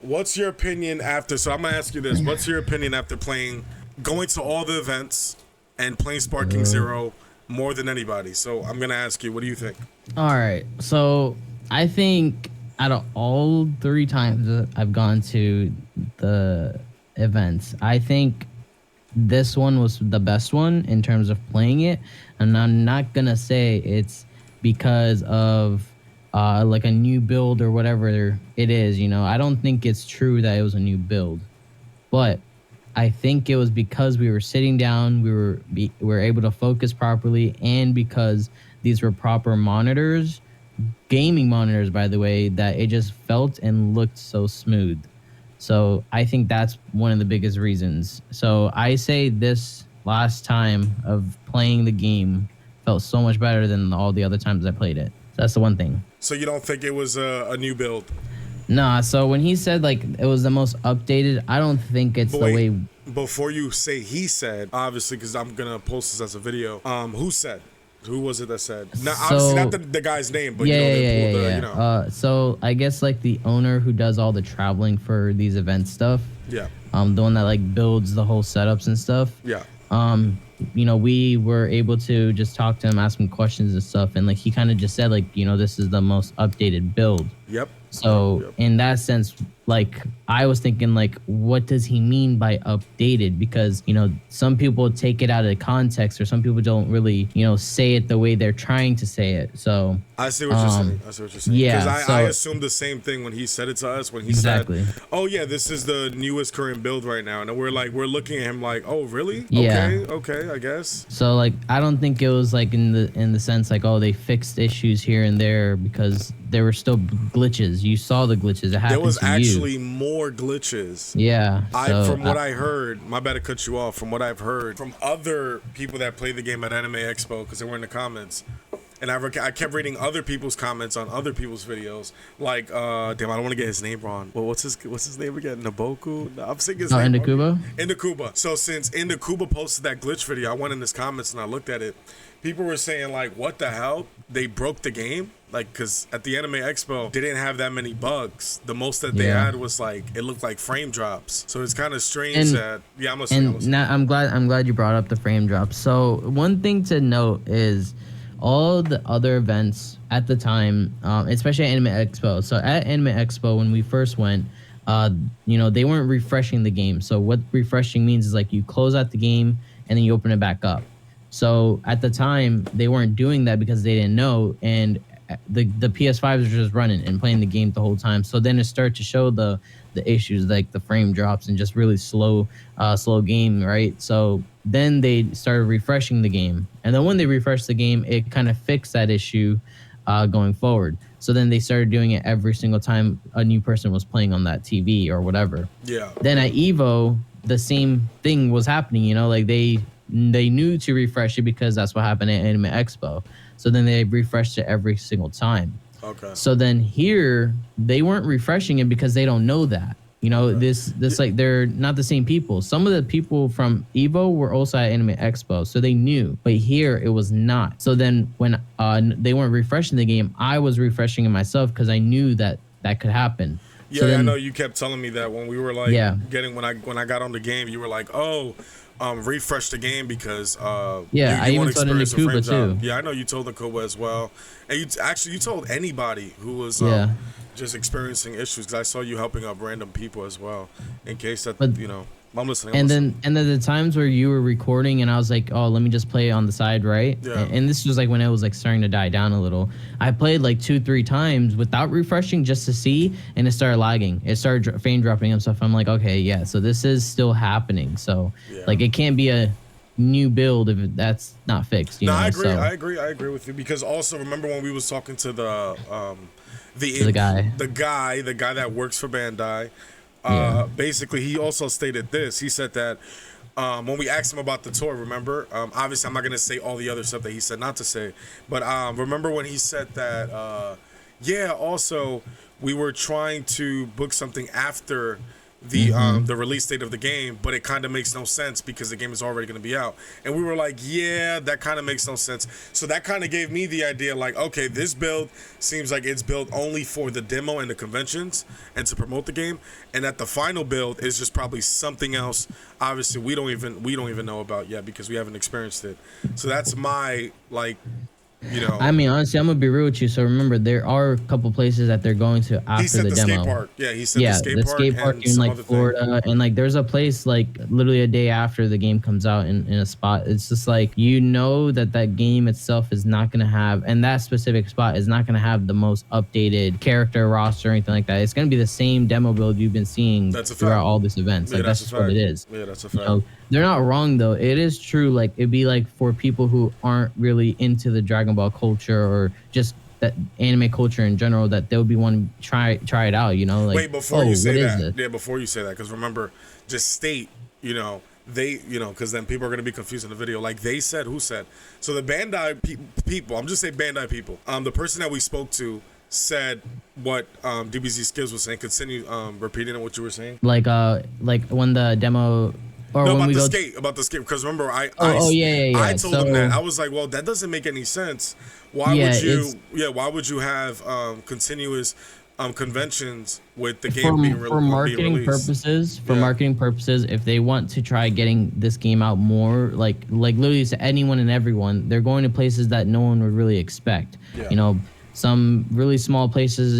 What's your opinion after? So I'm gonna ask you this: what's your opinion after going to all the events and playing Sparking Zero more than anybody? So I'm gonna ask you, what do you think? All right. So I think out of all 3 times that I've gone to the events, I think this one was the best one in terms of playing it. And I'm not gonna say it's because of like a new build or whatever it is. I don't think it's true that it was a new build, but I think it was because we were sitting down, we were able to focus properly, and because these were proper monitors, gaming monitors, by the way, that it just felt and looked so smooth. So I think that's one of the biggest reasons. So I say this last time of playing the game felt so much better than all the other times I played it. So that's the one thing. So you don't think it was a new build? Nah, so when he said like it was the most updated, I don't think it's the way. Before you say he said, obviously, because I'm gonna post this as a video. Who said? Who was it that said? Now, obviously, not the guy's name, but So I guess like the owner who does all the traveling for these event stuff. Yeah. The one that like builds the whole setups and stuff. Yeah. We were able to just talk to him, ask him questions and stuff, and like he kind of just said like, this is the most updated build. Yep. So in that sense, like I was thinking like, what does he mean by updated? Because, some people take it out of context, or some people don't really, say it the way they're trying to say it. So I see what you're saying. Yeah. Because I assumed the same thing when he said it to us, when he said, oh yeah, this is the newest current build right now. And we're looking at him like, oh really? Yeah. Okay, I guess. So like, I don't think it was like in the sense like, oh, they fixed issues here and there, because there were still glitches. You saw the glitches. It happened. There was actually more glitches. Yeah. From what I heard, my bad to cut you off. From what I've heard from other people that play the game at Anime Expo, because they were in the comments, and I kept reading other people's comments on other people's videos. Like, damn, I don't want to get his name wrong. Well, what's his name again? Naboku? No, I'm saying his name. Indakuba? Indakuba. So since Indakuba posted that glitch video, I went in his comments and I looked at it. People were saying like, what the hell? They broke the game? Like, because at the Anime Expo, they didn't have that many bugs. The most that they had was like, it looked like frame drops. So it's kind of strange that, I'm listening. I'm glad you brought up the frame drops. So one thing to note is all the other events at the time, especially at Anime Expo. So at Anime Expo, when we first went, they weren't refreshing the game. So what refreshing means is like you close out the game and then you open it back up. So at the time, they weren't doing that because they didn't know, and the PS5s were just running and playing the game the whole time. So then it started to show the issues, like the frame drops and just really slow game, right? So then they started refreshing the game, and then when they refreshed the game, it kind of fixed that issue going forward. So then they started doing it every single time a new person was playing on that TV or whatever. Yeah. Then at Evo, the same thing was happening. Like they knew to refresh it because that's what happened at Anime Expo. So then they refreshed it every single time. Okay. So then here, they weren't refreshing it because they don't know that. This like they're not the same people. Some of the people from Evo were also at Anime Expo, so they knew. But here, it was not. So then when they weren't refreshing the game, I was refreshing it myself because I knew that could happen. Yeah, so then, I know you kept telling me that when we were like when I got on the game, you were like, oh, refresh the game because I even told Nakuba too. Yeah, I know you told Nakuba as well, and you told anybody who was just experiencing issues, because I saw you helping out random people as well, in case that I'm listening. And then the times where you were recording and I was like, oh, let me just play it on the side, right? Yeah. And this was like when it was like starting to die down a little. I played like 2-3 times without refreshing just to see, and it started lagging. It started frame dropping and stuff. I'm like, okay, yeah, so this is still happening. So like it can't be a new build if that's not fixed. I agree. So, I agree with you, because also remember when we was talking to the guy that works for Bandai. Basically, he also stated this. He said that when we asked him about the tour, remember? Obviously, I'm not going to say all the other stuff that he said not to say. But remember when he said that, also, we were trying to book something after the release date of the game, but it kind of makes no sense because the game is already going to be out. And we were like, yeah, that kind of makes no sense. So that kind of gave me the idea, like, okay, this build seems like it's built only for the demo and the conventions and to promote the game, and that the final build is just probably something else. Obviously, we don't even know about yet because we haven't experienced it. So that's my like. I mean, honestly, I'm gonna be real with you. So remember, there are a couple places that they're going to after the demo. Skate park. Yeah, he said the skate park in like Florida, and like there's a place like literally a day after the game comes out in a spot. It's just like that game itself is not gonna have, and that specific spot is not gonna have the most updated character roster or anything like that. It's gonna be the same demo build you've been seeing throughout all these events. Like that's just what it is. Yeah, that's a fact. They're not wrong though. It is true. Like it'd be like for people who aren't really into the Dragon Ball culture or just that anime culture in general, that they would be wanting to try it out. Like wait, before you say that, before you say that, because remember, just state, they, because then people are gonna be confused in the video. Like they said, who said? So the Bandai people. I'm just saying Bandai people. The person that we spoke to said what DBZ Skills was saying. Continue repeating what you were saying. Like when the demo. Or no, when about the skate, because remember I told him that. I was like, well, that doesn't make any sense. Why would you have continuous conventions with the game being released? For marketing purposes, if they want to try getting this game out more, like literally to anyone and everyone, they're going to places that no one would really expect. Yeah. Some really small places,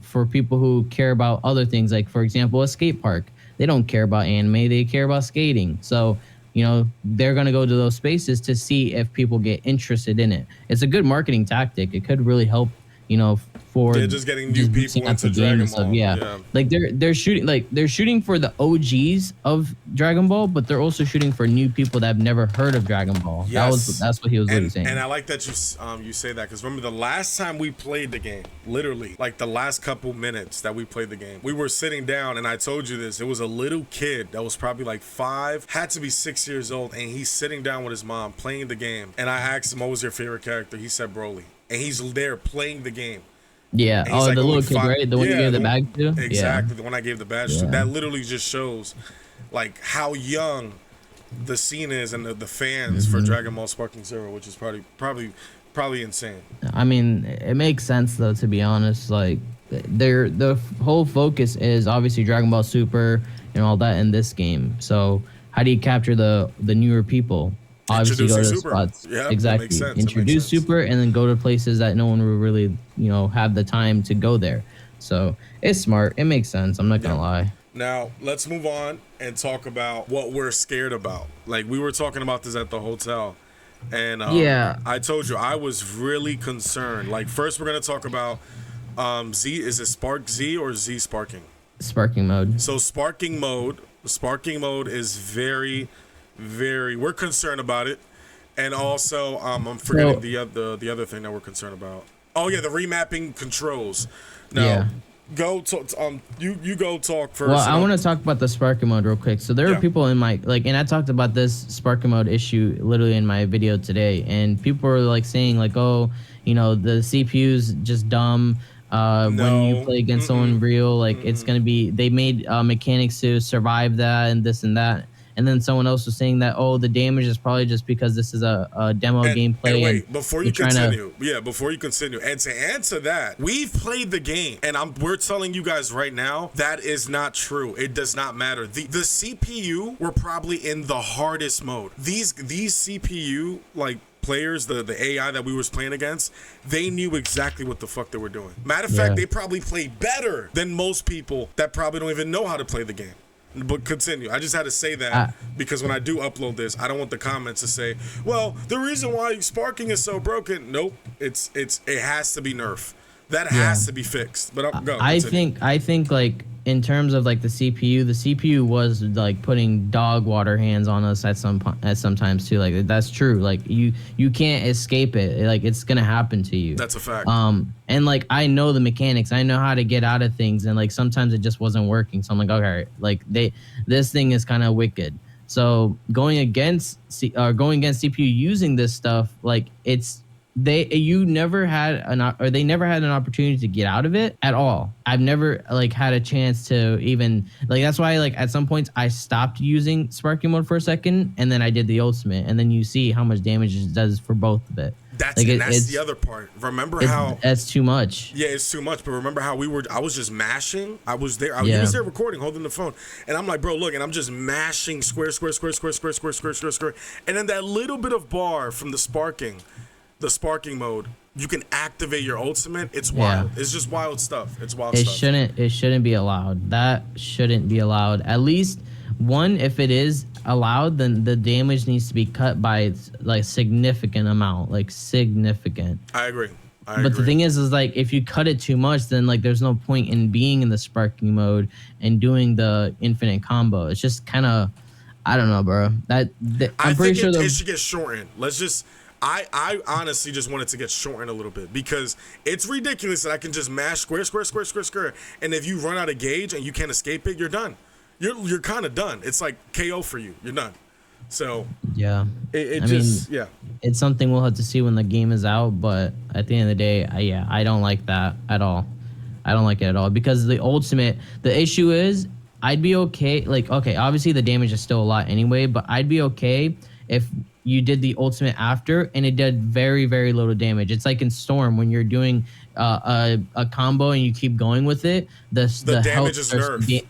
for people who care about other things, like for example, a skate park. They don't care about anime, they care about skating. So, they're going to go to those spaces to see if people get interested in it. It's a good marketing tactic. It could really help, for just getting new people into Dragon Ball. Yeah. Like they're shooting for the OGs of Dragon Ball, but they're also shooting for new people that have never heard of Dragon Ball. Yes. That's what he was really saying. And I like that you say that, because remember the last time we played the game, literally like the last couple minutes that we played the game, we were sitting down and I told you this. It was a little kid that was probably like 5, had to be 6 years old, and he's sitting down with his mom playing the game. And I asked him, what was your favorite character? He said Broly. And he's there playing the game. Yeah. Oh, like, the little kid, right? The one you gave the bag to? Exactly. The one I gave the badge to. That literally just shows like how young the scene is and the fans for Dragon Ball Sparking Zero, which is probably insane. I mean, it makes sense though, to be honest. Like the whole focus is obviously Dragon Ball Super and all that in this game. So how do you capture the newer people? Obviously go to the spots. Yeah, exactly. That makes sense. Introduce Super and then go to places that no one will really, have the time to go there. So it's smart. It makes sense. I'm not gonna lie. Now let's move on and talk about what we're scared about. Like we were talking about this at the hotel, and I told you I was really concerned. Like first we're gonna talk about Z. Is it Spark Z or Z Sparking? Sparking mode. So Sparking mode is very, we're concerned about it. And also I'm forgetting the other thing that we're concerned about. Oh yeah, the remapping controls. Now go to you go talk first. Well, I want to talk about the Sparking mode real quick. So there are people in my and I talked about this Sparking mode issue literally in my video today, and people were like saying like, oh, the CPU's just dumb. When you play against someone real, like it's gonna be, they made mechanics to survive that and this and that. And then someone else was saying that, the damage is probably just because this is a demo gameplay. And wait, before you continue, and to answer that, we've played the game, and we're telling you guys right now that is not true. It does not matter. The CPU were probably in the hardest mode. These CPU players, the AI that we was playing against, they knew exactly what the fuck they were doing. Matter of fact, they probably played better than most people that probably don't even know how to play the game. But continue. I just had to say that because when I do upload this, I don't want the comments to say, well, the reason why Sparking is so broken. Nope. It has to be nerfed. That has to be fixed. But go. I think like in terms of like the CPU was like putting dog water hands on us at sometimes too. Like that's true. Like you can't escape it. Like it's gonna happen to you. That's a fact. And like I know the mechanics. I know how to get out of things. And like sometimes it just wasn't working. So I'm like, okay, like this thing is kind of wicked. So going against CPU using this stuff, like it's you never had they never had an opportunity to get out of it at all. I've never like had a chance to even like, that's why like at some points I stopped using sparking mode for a second, and then I did the ultimate, and then you see how much damage it does for both of it. That's the other part. Remember how that's too much. Yeah, it's too much. But remember how I was just mashing. I was there. He was there recording, holding the phone, and I'm like, bro, look, and I'm just mashing square, and then that little bit of bar from the sparking mode, you can activate your ultimate. It's wild. It's just wild stuff. It's wild stuff. It shouldn't be allowed. That shouldn't be allowed. At least one, if it is allowed, then the damage needs to be cut by like significant amount, like significant. I agree. But the thing is like if you cut it too much, then like there's no point in being in the sparking mode and doing the infinite combo. It's just kind of, I don't know, bro. I'm pretty sure it should get shortened. I honestly just want it to get shortened a little bit, because it's ridiculous that I can just mash square, and if you run out of gauge and you can't escape it, you're done. You're kind of done. It's like KO for you. You're done. So yeah, yeah, it's something we'll have to see when the game is out. But at the end of the day, I don't like that at all. I don't like it at all, because the ultimate. The issue is I'd be okay. Like, okay, obviously the damage is still a lot anyway, but I'd be okay if you did the ultimate after and it did very, very little damage. It's like in Storm when you're doing a combo and you keep going with it. The damage is nerfed.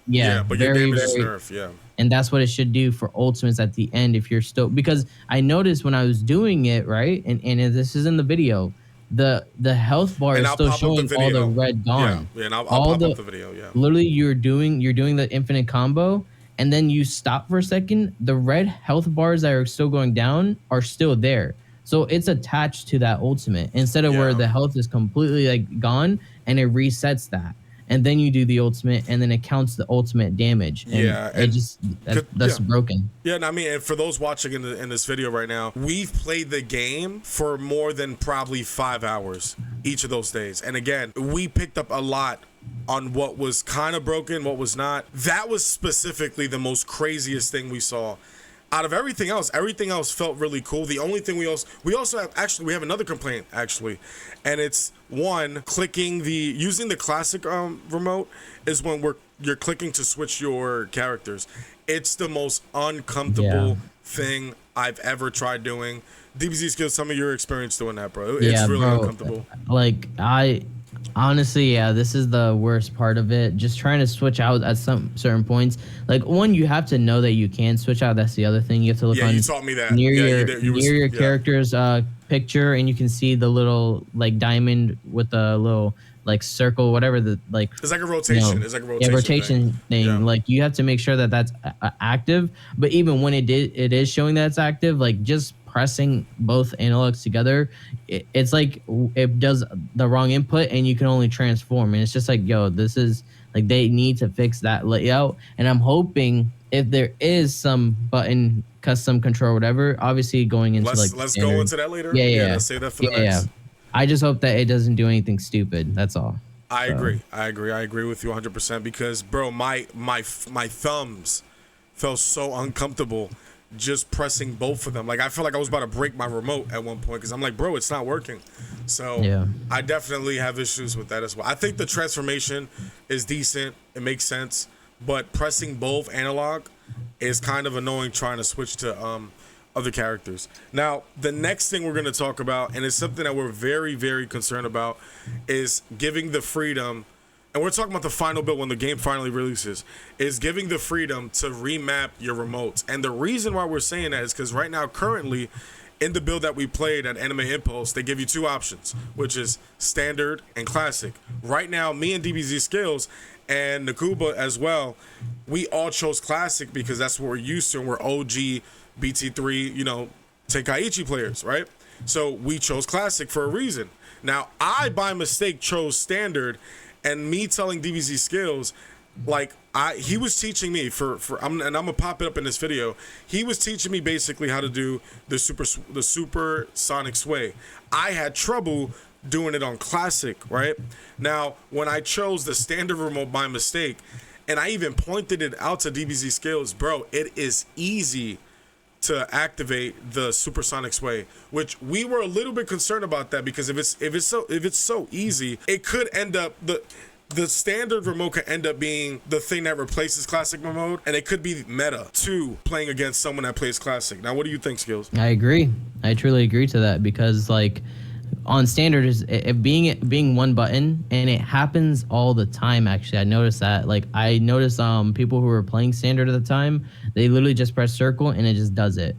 But your damage is nerfed. Yeah. And that's what it should do for ultimates at the end if you're still, because I noticed when I was doing it, right, and this is in the video, the health bar is still showing all the red gone. Yeah, and I'll pop up the video. Yeah. Literally, you're doing the infinite combo, and then you stop for a second. The red health bars that are still going down are still there. So it's attached to that ultimate instead of where the health is completely like gone and it resets that. And then you do the ultimate, and then it counts the ultimate damage. And that's broken. Yeah, and I mean, and for those watching in this video right now, we've played the game for more than probably 5 hours each of those days. And again, we picked up a lot on what was kind of broken, what was not. That was specifically the most craziest thing we saw. Out of everything else felt really cool. The only thing we have another complaint actually, and it's using the classic remote is when you're clicking to switch your characters. It's the most uncomfortable thing I've ever tried doing. DBZ Skills, some of your experience doing that, bro. It's really uncomfortable. Like honestly, this is the worst part of it. Just trying to switch out at some certain points. Like, one, you have to know that you can switch out. That's the other thing. You have to look on you taught me that. near your character's picture, and you can see the little like diamond with the little like circle, whatever it's like a rotation. It's like a rotation thing. Yeah. Like, you have to make sure that that's active. But even when it is showing that it's active, like just pressing both analogs together, it's like it does the wrong input and you can only transform, and it's just like, yo, this is like, they need to fix that layout. And I'm hoping if there is some button custom control or whatever, obviously going into let's go into that later. Let's save that for the next. I just hope that it doesn't do anything stupid. That's all. I agree with you 100%, because bro, my thumbs felt so uncomfortable just pressing both of them. Like, I felt like I was about to break my remote at one point, because I'm like, bro, it's not working. So I definitely have issues with that as well. I think the transformation is decent. It makes sense. But pressing both analog is kind of annoying trying to switch to other characters. Now, the next thing we're going to talk about, and it's something that we're very, very concerned about, is giving the freedom. And we're talking about the final build when the game finally releases, is giving the freedom to remap your remotes. And the reason why we're saying that is because right now, currently, in the build that we played at Anime Impulse, they give you two options, which is standard and classic. Right now, me and DBZ Skills and Nakuba as well, we all chose classic because that's what we're used to, and we're OG BT3, Tenkaichi players, right? So we chose classic for a reason. Now, I, by mistake, chose standard. And me telling DBZ Skills, like, he was teaching me I'm gonna pop it up in this video. He was teaching me basically how to do the super sonic sway. I had trouble doing it on classic, right? Now, when I chose the standard remote by mistake, and I even pointed it out to DBZ Skills, bro, it is easy to activate the supersonic sway, which we were a little bit concerned about that, because if it's so easy, it could end up the standard remote could end up being the thing that replaces classic mode, and it could be meta to playing against someone that plays classic. Now, what do you think, Skills? I agree. I truly agree to that, because like on standard is it being one button, and it happens all the time. Actually, I noticed that. Like I noticed people who were playing standard at the time, they literally just press circle and it just does it.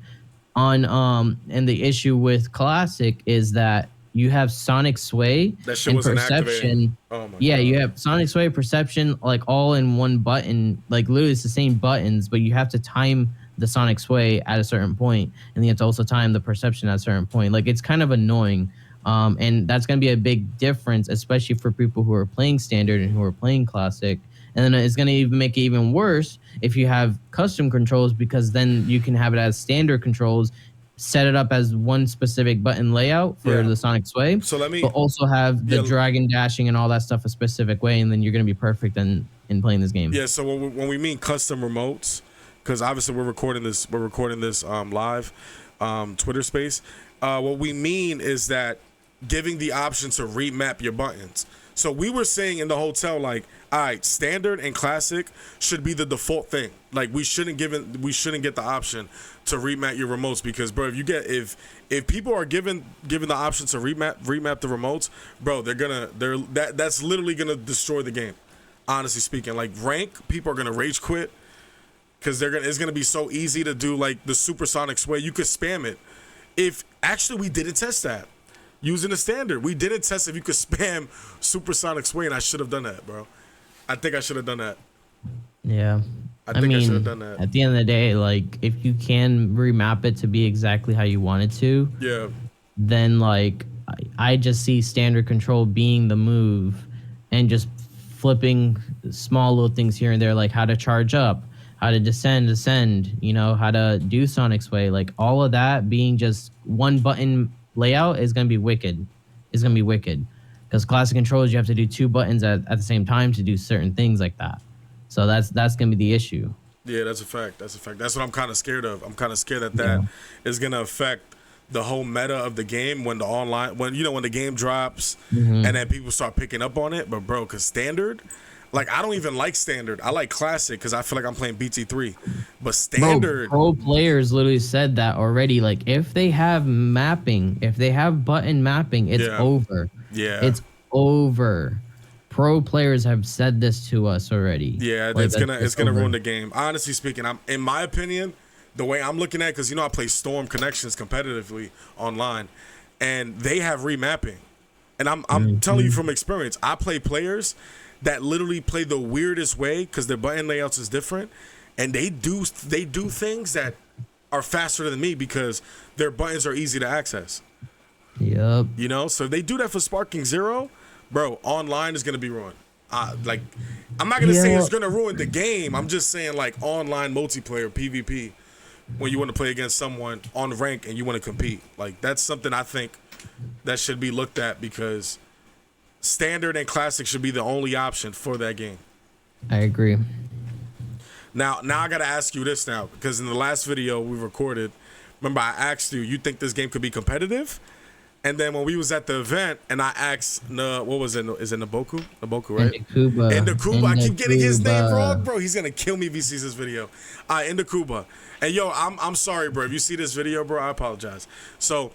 On and the issue with classic is that you have sonic sway and perception. Oh my yeah, God. You have sonic sway, perception, like all in one button. Like literally, it's the same buttons, but you have to time the sonic sway at a certain point, and you have to also time the perception at a certain point. Like it's kind of annoying, and that's going to be a big difference, especially for people who are playing standard and who are playing classic. And then it's going to even make it even worse if you have custom controls, because then you can have it as standard controls, set it up as one specific button layout for the sonic sway, so but also have the dragon dashing and all that stuff a specific way, and then you're going to be perfect in playing this game. Yeah, so when we mean custom remotes, because obviously we're recording this live Twitter space, what we mean is that giving the option to remap your buttons. So we were saying in the hotel, like, all right, standard and classic should be the default thing. Like we shouldn't get the option to remap your remotes, because bro, if people are given the option to remap the remotes, bro, that's literally gonna destroy the game. Honestly speaking, like rank, people are gonna rage quit, because it's gonna be so easy to do like the supersonic sway. You could spam it. If actually we didn't test that. Using the standard, we didn't test if you could spam supersonic sway, and I should have done that, bro. I think I should have done that. Yeah. I think I should have done that. At the end of the day, like if you can remap it to be exactly how you want it to, then like I just see standard control being the move, and just flipping small little things here and there, like how to charge up, how to descend, you know, how to do sonic sway, like all of that being just one button layout is going to be wicked. It's going to be wicked, because classic controls, you have to do two buttons at the same time to do certain things like that. So that's going to be the issue. Yeah, that's a fact. That's what I'm kind of scared of. I'm kind of scared that is going to affect the whole meta of the game when the game drops, and then people start picking up on it. But bro, because standard, like I don't even like standard. I like classic because I feel like I'm playing BT3. But standard, pro players literally said that already. Like if they have mapping, if they have button mapping, it's over. Yeah, it's over. Pro players have said this to us already. Yeah, like, it's gonna ruin the game. Honestly speaking, in my opinion, the way I'm looking at it, because I play Storm Connections competitively online, and they have remapping, and I'm telling you from experience, I play players that literally play the weirdest way because their button layouts is different, and they do things that are faster than me because their buttons are easy to access. Yep. You know, so if they do that for Sparking Zero, bro, online is gonna be ruined. Like, I'm not gonna say it's gonna ruin the game. I'm just saying like online multiplayer PvP, when you want to play against someone on rank and you want to compete, like that's something I think that should be looked at, because standard and classic should be the only option for that game. I agree. Now I gotta ask you this now, because in the last video we recorded, remember I asked you think this game could be competitive? And then when we was at the event, and I asked, what was it? Is it Naboku? Naboku, right? Ndakuba. I keep getting his name wrong, bro. He's gonna kill me if he sees this video. Ndakuba. And yo, I'm sorry, bro. If you see this video, bro, I apologize. So,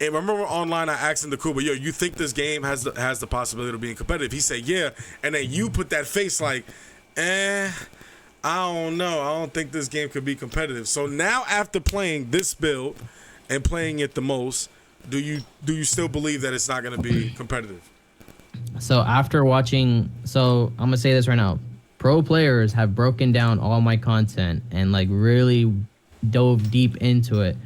and remember online, I asked Ndakuba, yo, you think this game has the possibility of being competitive? He said, yeah. And then you put that face like, I don't know. I don't think this game could be competitive. So now, after playing this build and playing it the most, do you still believe that it's not going to be competitive? So after watching, I'm gonna say this right now, pro players have broken down all my content and like really dove deep into it,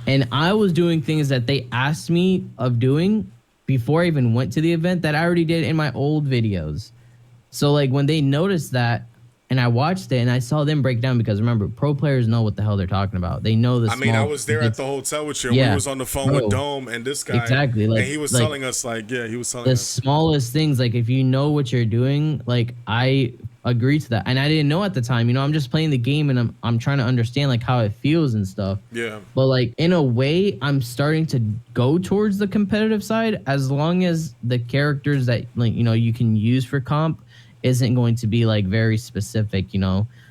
and I was doing things that they asked me of doing before I even went to the event that I already did in my old videos. So like when they noticed that, and I watched it and I saw them break down, because remember, pro players know what the hell they're talking about. They know the I was there at the hotel with you. Yeah, we was on the phone with Dome and this guy. Exactly. Like, and he was telling us, like, he was telling us. The us. smallest things, like if you know what you're doing, like I agree to that. And I didn't know at the time, I'm just playing the game and I'm trying to understand like how it feels and stuff. Yeah. But like in a way, I'm starting to go towards the competitive side as long as the characters that like, you can use for comp isn't going to be like very specific,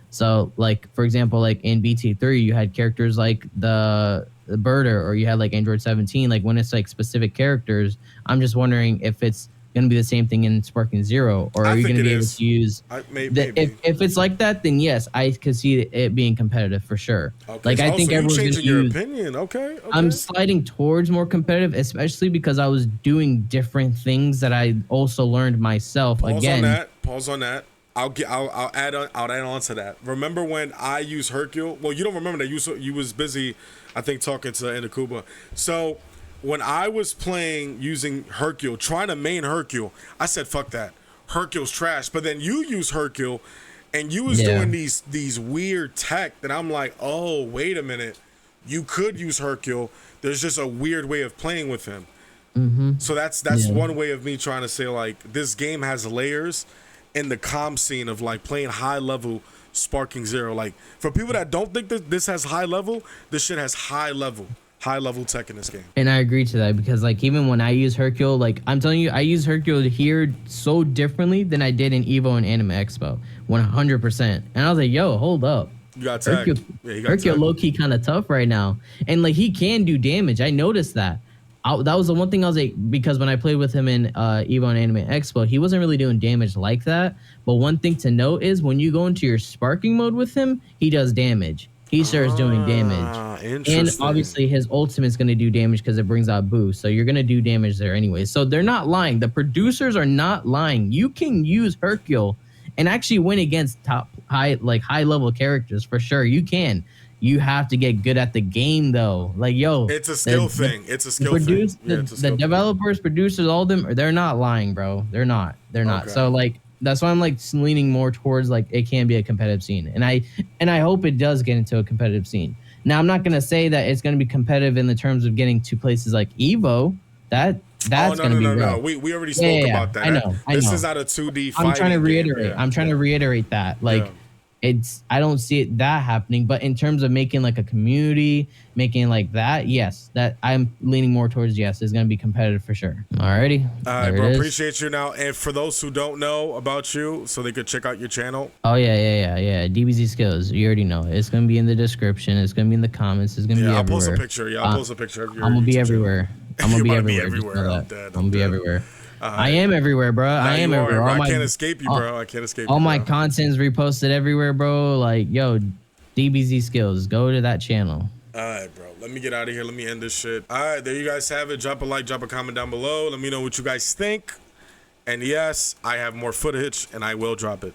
So like, for example, like in BT3, you had characters like the Birder, or you had like Android 17. Like when it's like specific characters, I'm just wondering if it's going to be the same thing in Sparking Zero, or are you going to be able to use if it's like that, then yes, I could see it being competitive for sure. Okay, like I think everyone's changing your opinion. Okay. I'm sliding towards more competitive, especially because I was doing different things that I also learned myself. Pause on that. I'll add on to that. Remember when I used Hercule? Well, you don't remember that you was busy, I think, talking to Inakuba. So when I was playing using Hercule, trying to main Hercule, I said, fuck that. Hercule's trash. But then you use Hercule and you was doing these weird tech that I'm like, oh, wait a minute. You could use Hercule. There's just a weird way of playing with him. Mm-hmm. So that's one way of me trying to say, like, this game has layers in the comm scene of like playing high level Sparking Zero. Like for people that don't think that this has high level, this shit has high level tech in this game. And I agree to that because like even when I use Hercule, like I'm telling you, I use Hercule here so differently than I did in Evo and Anime Expo, 100%. And I was like, yo, hold up. You got tagged. Hercule low key kind of tough right now, and like he can do damage. I noticed that. That was the one thing I was like, because when I played with him in Evo and Anime Expo, he wasn't really doing damage like that. But one thing to note is when you go into your sparking mode with him, he does damage. He starts doing damage. And obviously his ultimate's going to do damage because it brings out boost. So you're going to do damage there anyway. So they're not lying. The producers are not lying. You can use Hercule and actually win against high level characters for sure. You can. You have to get good at the game, though. Like, yo, it's a skill thing. It's a skill thing. The developers, producers, all of them, they're not lying, bro. They're not. Okay. So, like, that's why I'm like leaning more towards like it can be a competitive scene, and I hope it does get into a competitive scene. Now, I'm not gonna say that it's gonna be competitive in the terms of getting to places like Evo. That's gonna be rough. No. We already spoke about that. I know. This is not a 2D fighting. I'm trying to reiterate. I'm trying to reiterate that. Like. I don't see that happening, but in terms of making like a community, making like that, yes, that I'm leaning more towards yes, it's gonna be competitive for sure. Alrighty. All right, bro. Appreciate you now. And for those who don't know about you, so they could check out your channel. Oh yeah. DBZ Skills. You already know. It's gonna be in the description. It's gonna be in the comments. It's gonna be everywhere. I'll post a picture. I'll post a picture of your I'm gonna be everywhere. I'm gonna be everywhere. I'm gonna be everywhere. I am everywhere, bro. I am everywhere. I can't escape you, bro. All my content's reposted everywhere, bro. Like, yo, DBZ Skills. Go to that channel. All right, bro. Let me get out of here. Let me end this shit. All right, there you guys have it. Drop a like, drop a comment down below. Let me know what you guys think. And yes, I have more footage, and I will drop it.